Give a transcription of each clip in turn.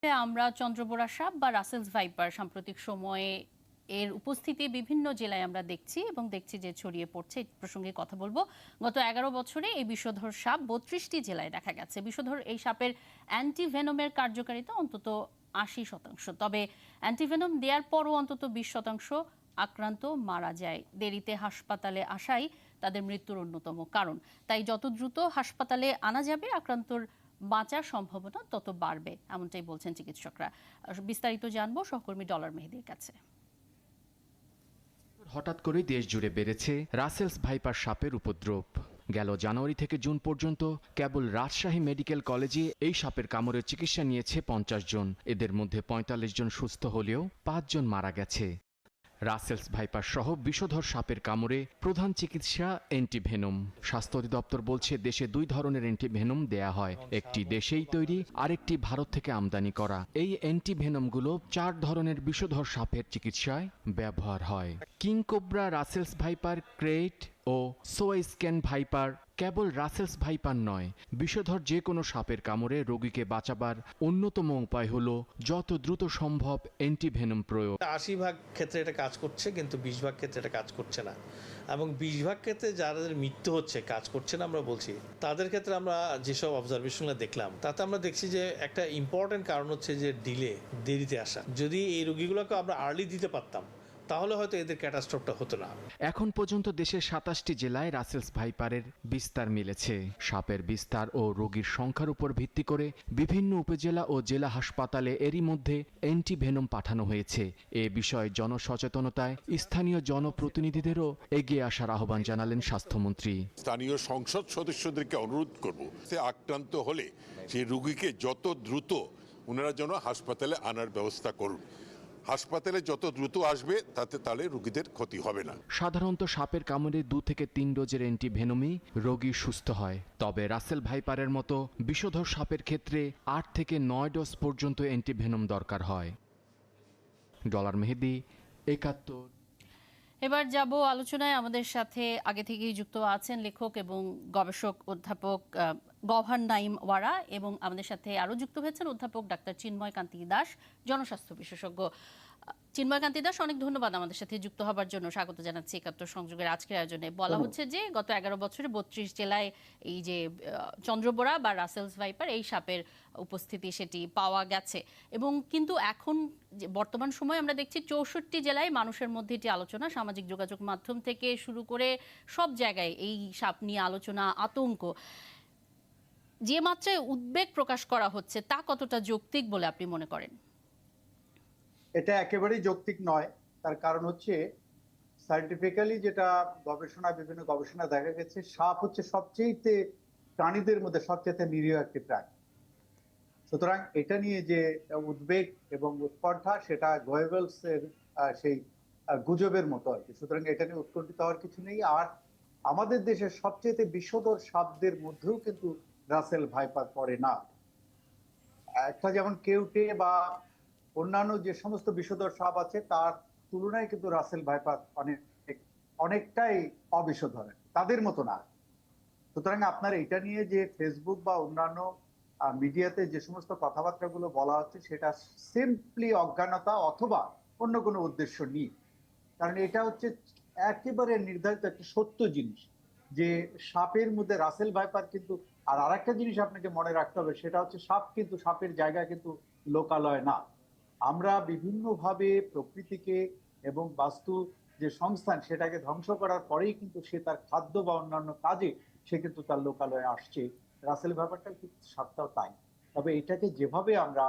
আমরা চন্দ্রবোরা সাপ বা রাসেলস ভাইপার সাম্প্রতিক সময়ে এর উপস্থিতি বিভিন্ন জেলায় আমরা দেখছি এবং দেখছি যে ছড়িয়ে পড়ছে। এই প্রসঙ্গে কথা বলবো। গত 11 বছরে এই বিষধর সাপ 32টি জেলায় দেখা গেছে। বিষধর এই সাপের অ্যান্টিভেনমের কার্যকারিতা অন্তত 80%। তবে অ্যান্টিভেনম দেওয়ার পরও অন্তত 20% আক্রান্ত মারা যায়। দেরিতে হাসপাতালে আসাই তাদের মৃত্যুর অন্যতম কারণ। তাই যত দ্রুত হাসপাতালে আনা যাবে আক্রান্তর বাঁচার সম্ভাবনা তত বাড়বে, এমনটাই বলছেন চিকিৎসকরা। বিস্তারিত জানবো সহকর্মী ডলার মেহেদীর কাছে। হঠাৎ করেই দেশ জুড়ে বেড়েছে রাসেলস ভাইপার সাপের উপদ্রব। গেল জানুয়ারি থেকে জুন পর্যন্ত কেবল রাজশাহী মেডিকেল কলেজে এই সাপের কামড়ের চিকিৎসা নিয়েছে 50 জন। এদের মধ্যে 45 জন সুস্থ হলেও 5 জন মারা গেছে। রাসেলস ভাইপার সহ বিষধর সাপের কামড়ে প্রধান চিকিৎসা অ্যান্টিভেনম। স্বাস্থ্য অধিদপ্তর বলছে দেশে 2 ধরনের অ্যান্টিভেনম দেয়া হয়, একটি দেশেই তৈরি, আরেকটি ভারত থেকে আমদানি করা। এই অ্যান্টিভেনমগুলো 4 ধরনের বিষধর সাপের চিকিৎসায় ব্যবহার হয়। King cobra, Russell's viper, krait ও সোয়াইস্ক্যান ভাইপার। কেবল রাসেলস ভাইপার নয়, বিষধর যে কোনো সাপের কামড়ে রোগীকে বাঁচাবার অন্যতম উপায় হলো যত দ্রুত সম্ভব অ্যান্টিভেনম প্রয়োগ। 80% ক্ষেত্রে এটা কাজ করছে, কিন্তু 20% ক্ষেত্রে এটা কাজ করছে না। এবং 20% ক্ষেত্রে যাদের মৃত্যু হচ্ছে, কাজ করছে না আমরা বলছি, তাদের ক্ষেত্রে আমরা যেসব অবজারভেশনগুলো দেখলাম তাতে আমরা দেখছি যে একটা ইম্পর্টেন্ট কারণ হচ্ছে যে দেরিতে আসা। যদি এই রোগীগুলোকে আমরা আর্লি দিতে পারতাম তাহলে হয়তো এদের ক্যাটাস্ট্রফটা হতো না। এখন পর্যন্ত দেশের 27টি জেলায় রাসেলস ভাইপারের বিস্তার মিলেছে। সাপের বিস্তার ও রোগীর সংখ্যার উপর ভিত্তি করে বিভিন্ন উপজেলা ও জেলা হাসপাতালে এরই মধ্যে অ্যান্টিভেনম পাঠানো হয়েছে। এ বিষয়ে জনসচেতনতায় স্থানীয় জনপ্রতিনিধিদেরও এগিয়ে আসার আহ্বান জানালেন স্বাস্থ্যমন্ত্রী। স্থানীয় সংসদ সদস্যদেরকে অনুরোধ করব, সে আক্রান্ত হলে সেই রোগীকে যত দ্রুত ওনারা যেন হাসপাতালে আনার ব্যবস্থা করুন। হাসপাতালে যত দ্রুত আসবে তাহলে রোগীদের ক্ষতি হবে না। সাধারণত সাপের কামড়ে 2 থেকে 3 ডোজের অ্যান্টিভেনমই রোগী সুস্থ হয়। তবে রাসেল ভাইপারের মতো বিষধর সাপের ক্ষেত্রে 8 থেকে 9 ডোজ পর্যন্ত অ্যান্টিভেনম দরকার হয়। ডলার মেহেদী, 71। এবার যাব আলোচনায়। আমাদের সাথে আগে থেকেই যুক্ত আছেন লেখক এবং গবেষক অধ্যাপক গওহার নাঈম ওয়ারা, এবং আমাদের সাথে আরো যুক্ত হয়েছেন অধ্যাপক ডাক্তার চিন্ময় কান্তি দাস, জনস্বাস্থ্য বিশেষজ্ঞ। চিন্ময় কান্তি দাস, অনেক ধন্যবাদ আমাদের সাথে যুক্ত হবার জন্য। স্বাগত জানাচ্ছি 71 সংযোগের আজকের আয়োজনে। বলা হচ্ছে যে গত 11 বছরে 32 জেলায় এই যে চন্দ্রবোরা বা রাসেলস ভাইপার এই সাপের উপস্থিতি সেটি পাওয়া গেছে, এবং কিন্তু এখন বর্তমান সময়ে আমরা দেখছি 64 জেলায় মানুষের মধ্যে এটি আলোচনা, সামাজিক যোগাযোগ মাধ্যম থেকে শুরু করে সব জায়গায় এই সাপ নিয়ে আলোচনা, আতঙ্ক। যে মাত্রায় উদ্বেগ প্রকাশ করা হচ্ছে তা কতটা যৌক্তিক বলে আপনি মনে করেন? এটা একেবারেই যৌক্তিক নয়। তার কারণ হচ্ছে সায়েন্টিফিক্যালি যেটা বিভিন্ন গবেষণা দেখা গেছে, সাপ হচ্ছে সবচেয়ে প্রাণীদের মধ্যে সবচেয়ে নিরীহ একটি প্রাণী। সুতরাং এটা নিয়ে যে উদ্বেগ এবং উৎকণ্ঠা, সেটা গোয়েবলস এর সেই গুজবের মতো আর কি। সুতরাং এটা নিয়ে উৎকণ্ঠিত হওয়ার কিছু নেই। আর আমাদের দেশের সবচেয়ে বিষধর সাপদের মধ্যেও কিন্তু রাসেল ভাইপার পড়ে না। একটা যেমন কেউটে বা অন্যান্য যে সমস্ত বিষধর সাপ আছে তার তুলনায় কিন্তু রাসেল ভাইপার অনেকটাই অবিষধর, তাদের মতো না। সুতরাং আপনার এটা নিয়ে যে ফেসবুক বা অন্যান্য মিডিয়াতে যে সমস্ত কথাবার্তাগুলো বলা হচ্ছে, সেটা সিম্পলি অজ্ঞানতা অথবা অন্য কোনো উদ্দেশ্য নেই। কারণ এটা হচ্ছে একেবারে নির্ধারিত একটা সত্য জিনিস যে সাপের মধ্যে রাসেল ভাইপার কিন্তু। আর আরেকটা জিনিস আপনাকে মনে রাখতে হবে, সেটা হচ্ছে সাপ কিন্তু, সাপের জায়গা কিন্তু লোকালয় না। আমরা বিভিন্নভাবে প্রকৃতিকে এবং বাস্তু যে সংস্থান সেটাকে ধ্বংস করার পরেই কিন্তু সে তার খাদ্য বা অন্যান্য কাজে সে কিন্তু তার লোকালয়ে আসছে। রাসেল ব্যাপারটা কিন্তু সাপটাও তাই। তবে এটাকে যেভাবে আমরা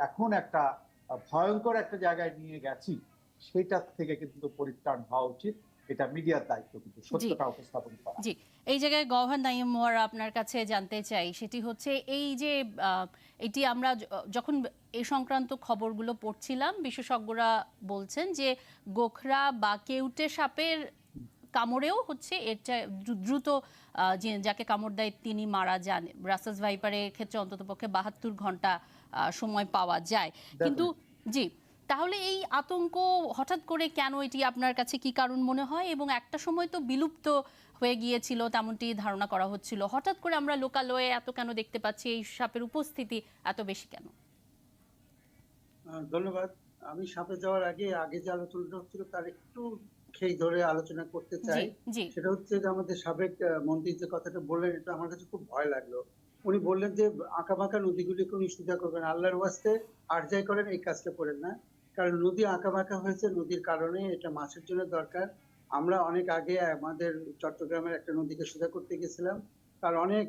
এখন একটা ভয়ঙ্কর একটা জায়গায় নিয়ে গেছি, সেটা থেকে কিন্তু পরিত্রাণ হওয়া উচিত। এটা মিডিয়ার দায়িত্ব কিন্তু সত্যটা উপস্থাপন করা। জি, এই জায়গায় গওহার নাঈম ওয়ারা আপনার কাছে জানতে চাই, সেটি হচ্ছে এই যে এটি আমরা যখন এই সংক্রান্ত খবরগুলো পড়ছিলাম, বিশেষজ্ঞরা বলছেন যে গোখরা বা কেউটে সাপের কামড়েও হচ্ছে এটা দ্রুত যাকে কামড় দেয় তিনি মারা যান। রাসেলস ভাইপারের ক্ষেত্রে অন্ততপক্ষে 72 ঘন্টা সময় পাওয়া যায়। কিন্তু জি, তাহলে এই আতঙ্ক হঠাৎ করে কেন, এটি আপনার কাছে কি কারণ মনে হয়? এবং একটা সময় তো বিলুপ্ত হয়ে গিয়েছিল তেমনটি ধারণা করা হচ্ছিল, হঠাৎ করে আমরা লোকালয়ে এত কেন দেখতে পাচ্ছি, এই সাপের উপস্থিতি এত বেশি কেন? ধন্যবাদ। আমি সাপে যাওয়ার আগে যে আলোচনাটা হচ্ছিল তার একটু খেই ধরে আলোচনা করতে জি চাই। জি সেটা হচ্ছে যে আমাদের সাবেক মন্ত্রী যে কথাটা বললেন এটা আমার কাছে খুব ভয় লাগলো। উনি বললেন যে আঁকাবাঁকা নদীগুলিকে উনি সোজা করবেন। আল্লাহর ওয়াস্তে আর যাই করেন এই কাজটা করেন না। কারণ নদী আঁকাবাঁকা হয়েছে নদীর কারণে, এটা মাছের জন্য দরকার। আমরা অনেক আগে আমাদের চট্টগ্রামের একটা নদীকে সোজা করতে গেছিলাম। তার অনেক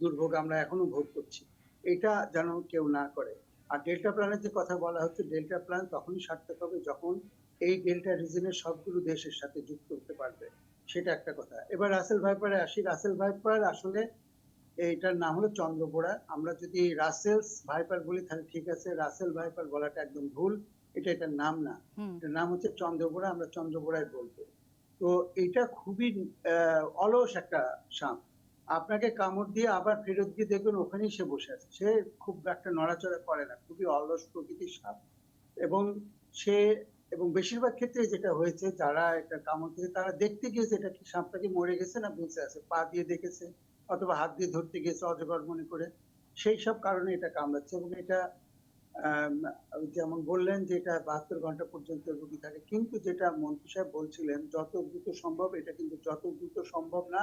দুর্ভোগ আমরা এখনো ভোগ করছি। এটা যেন কেউ না করে। আর ডেল্টা প্ল্যানের যে কথা বলা হচ্ছে, ডেল্টা প্ল্যান তখনই সার্থক হবে যখন এই ডেল্টা রিজনের সবগুলো দেশের সাথে যুক্ত হতে পারবে। সেটা একটা কথা। এবার রাসেল ভাইপারে আসি। রাসেল ভাইপার আসলে এটার নাম হলো চন্দ্রবোড়া। আমরা যদি রাসেলস ভাইপার বলি তাহলে ঠিক আছে, রাসেল ভাইপার বলাটা একদম ভুল। এটার নাম না, হুম এটার নাম হচ্ছে চন্দ্রবোড়া। আমরা চন্দ্রবোড়াই বলবো। তো এটা খুবই অলস একটা সাপ। আপনাকে কামড় দিয়ে আবার ফেরত দিয়ে দেখবেন ওখানেই সে বসে আছে। সে খুব একটা নড়াচড়া করে না, খুবই অলস প্রকৃতির সাপ। এবং সে এবং বেশিরভাগ ক্ষেত্রে যেটা হয়েছে, যারা একটা কামড় দিয়েছে তারা দেখতে গিয়েছে এটা কি সাপটা কি মরে গেছে না বেঁচে আছে, পা দিয়ে দেখেছে অথবা হাত দিয়ে ধরতে গিয়েছে অজগর মনে করে। সেই সব কারণে এটা কামড়াচ্ছে। এবং এটা আম, যেমন বললেন যে এটা 72 ঘন্টা পর্যন্ত রোগী থাকে, কিন্তু যেটা মন্ত্রী সাহেব বলছিলেন যত দ্রুত সম্ভব, এটা কিন্তু যত দ্রুত সম্ভব না।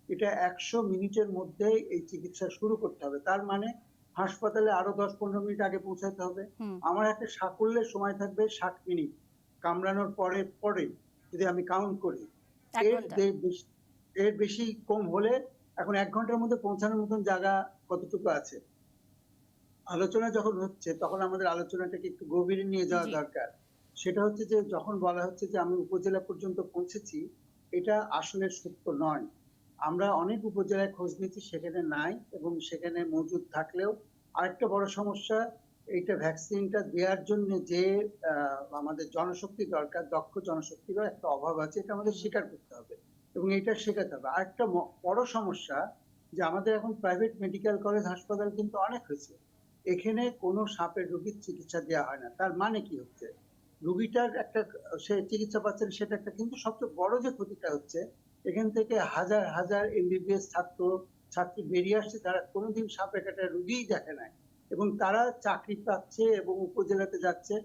এটা 100 মিনিটের মধ্যে এই চিকিৎসা শুরু করতে হবে। তার মানে হাসপাতালে আরো 10-15 মিনিট আগে পৌঁছাতে হবে। হুম আমার একটা সাকল্যের সময় থাকবে 60 মিনিট কামড়ানোর পরে পরে, যদি আমি কাউন্ট করি। 1 এর ঘন্টা এর বেশি কম হলে এখন 1 ঘন্টার মধ্যে পৌঁছানোর মতন জায়গা কতটুকু আছে? আলোচনা যখন হচ্ছে তখন আমাদের আলোচনাটাকে একটু গভীরে নিয়ে যাওয়া জি দরকার। সেটা হচ্ছে যে যখন বলা হচ্ছে যে আমি উপজেলা পর্যন্ত পৌঁছেছি, এটা আসলে সত্য নয়। আমরা অনেক উপজেলায় খোঁজ নিয়েছি, সেখানে নাই। এবং সেখানে মজুদ থাকলেও আরেকটা বড় সমস্যা, এইটা ভ্যাকসিনটা দেওয়ার জন্য যে আমাদের জনশক্তি দরকার, দক্ষ জনশক্তিরও একটা অভাব আছে। এটা আমাদের হুম স্বীকার করতে হবে এবং এটা শেখাতে হবে। আরেকটা বড় সমস্যা যে আমাদের এখন প্রাইভেট মেডিকেল কলেজ হাসপাতাল কিন্তু অনেক হয়েছে, এখানে কোনো সাপের রোগীর চিকিৎসা দেওয়া হয় না। তার মানে কি হচ্ছে, রোগীটার একটা সে চিকিৎসা পাচ্ছেন সেটা একটা, কিন্তু সবচেয়ে বড় যে ক্ষতিটা হচ্ছে এখান থেকে হাজার হাজার এমবিবিএস ছাত্র ছাত্রী বেরিয়ে আসছে, তারা কোনোদিন সাপে কাটা রোগীই দেখে নাই এবং তারা চাকরি পাচ্ছে এবং উপজেলাতে যাচ্ছে।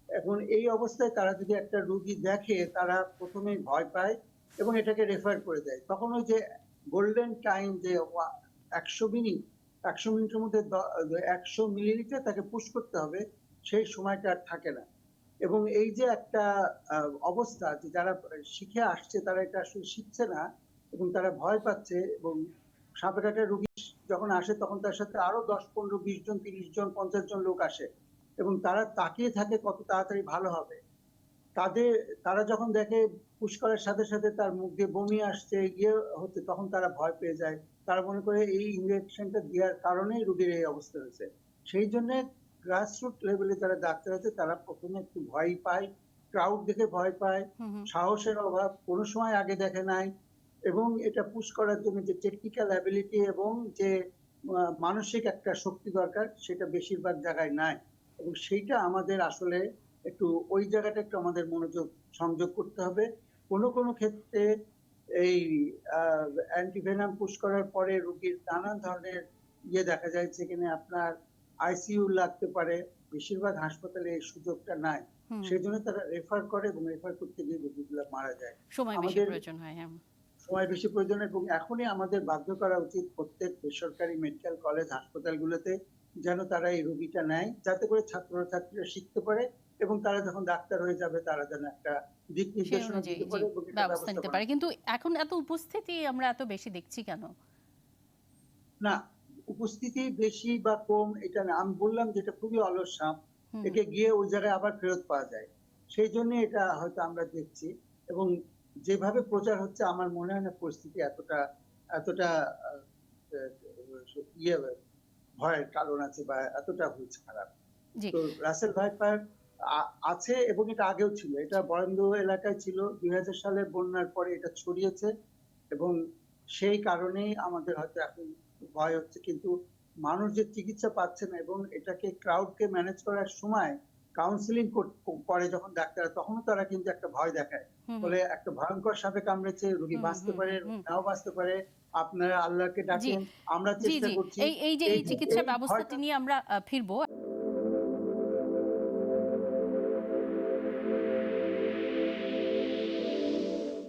এখন এই অবস্থায় তারা যদি একটা রোগী দেখে তারা প্রথমেই ভয় পায় এবং এটাকে রেফার করে দেয়। তখন ওই যে গোল্ডেন টাইম যে 100 মিনিট, 100 মিনিটের মধ্যে 100 মিলিলিটার তাকে পুশ করতে হবে, সেই সময়টা আর থাকে না। এবং এই যে একটা অবস্থা যে যারা শিখে আসছে তারা এটা আসলে শিখছে না এবং তারা ভয় পাচ্ছে। এবং সাপে কাটা রোগী যখন আসে তখন তার সাথে আরো 10-15-20 জন 30 জন 50 জন লোক আসে এবং তারা তাকিয়ে থাকে কত তাড়াতাড়ি ভালো হবে। তাদের তারা যখন দেখে পুশ করার সাথে সাথে তার মুখ দিয়ে বমি আসছে, ইয়ে হচ্ছে, তখন তারা ভয় পেয়ে যায়। তারা মনে করে এই ইনজেকশনটা দেওয়ার কারণেই রোগীর এই অবস্থা হয়েছে। সেই জন্য গ্রাসরুট লেভেলে যারা ডাক্তার আছে তারা প্রথমে একটু ভয় পায়, ক্রাউড দেখে ভয় পায়, হুম হুম সাহসের অভাব, কোনো সময় আগে দেখে নাই। এবং এটা পুশ করার জন্য যে টেকনিক্যাল অ্যাবিলিটি এবং যে মানসিক একটা শক্তি দরকার, সেটা বেশিরভাগ জায়গায় নাই। এবং সেইটা আমাদের আসলে একটু ওই জায়গাটা একটু আমাদের মনোযোগ সংযোগ করতে হবে। কোনো কোনো ক্ষেত্রে এই অ্যান্টিভেনাম পুশ করার পরে রোগীর নানান ধরনের ইয়ে দেখা যায়, যেখানে আপনার আইসিইউ লাগতে পারে। বেশিরভাগ হাসপাতালে এই সুযোগটা নাই। হুম সেই জন্য তারা রেফার করে এবং রেফার করতে গিয়ে রোগীগুলো মারা যায়। সময় বেশি আমাদের প্রয়োজন হয় হ্যাঁ সময় বেশি প্রয়োজন এবং এখনই আমাদের বাধ্য করা উচিত প্রত্যেক বেসরকারি মেডিকেল কলেজ হাসপাতালগুলোতে যেন তারা এই রোগীটা নেয়, যাতে করে ছাত্রছাত্রীরা শিখতে পারে এবং তারা যখন ডাক্তার হয়ে যাবে তারা যেন একটা দিক সেই নির্দেশনা অনুযায়ী দিতে জি পারে এবং এটা ব্যবস্থা নিতে ব্যবস্থাপনা। পারে। কিন্তু এখন এত উপস্থিতি আমরা এত বেশি দেখছি কেন? না, উপস্থিতি বেশি বা কম এটা না, আমি বললাম যে এটা খুবই অলস সাপ। হুম একে গিয়ে ওই জায়গায় আবার ফেরত পাওয়া যায়। সেই জন্য এটা হয়তো আমরা দেখছি। এবং যেভাবে প্রচার হচ্ছে আমার মনে হয় না পরিস্থিতি এতটা এতটা আহ, ইয়ে ভয়ের কারণ আছে বা এতটা হচ্ছে খারাপ। জি তো রাসেল ভাইপার আছে এবং এটা আগেও ছিল, এটা বরেন্দ্র এলাকায় ছিল। 2000 সালের বন্যার পরে এটা ছড়িয়েছে এবং সেই কারণেই আমাদের হয়তো এখন ভয় হচ্ছে। কিন্তু মানুষ যে চিকিৎসা পাচ্ছে না এবং এটাকে ক্রাউডকে ম্যানেজ করার সময় কাউন্সিলিং করে যখন ডাক্তাররা, তখনও তারা কিন্তু একটা ভয় দেখায়, হুম হুম বলে একটা ভয়ঙ্কর সাপে কামড়েছে, রোগী হুম বাঁচতে হুম পারে, হুম রোগী হুম নাও বাঁচতে পারে, আপনারা আল্লাহকে জি ডাকেন, আমরা জি চেষ্টা জি করছি। এই এই যে এই এই চিকিৎসা এই ব্যবস্থাটি ভয়টা নিয়ে আমরা ফিরবো।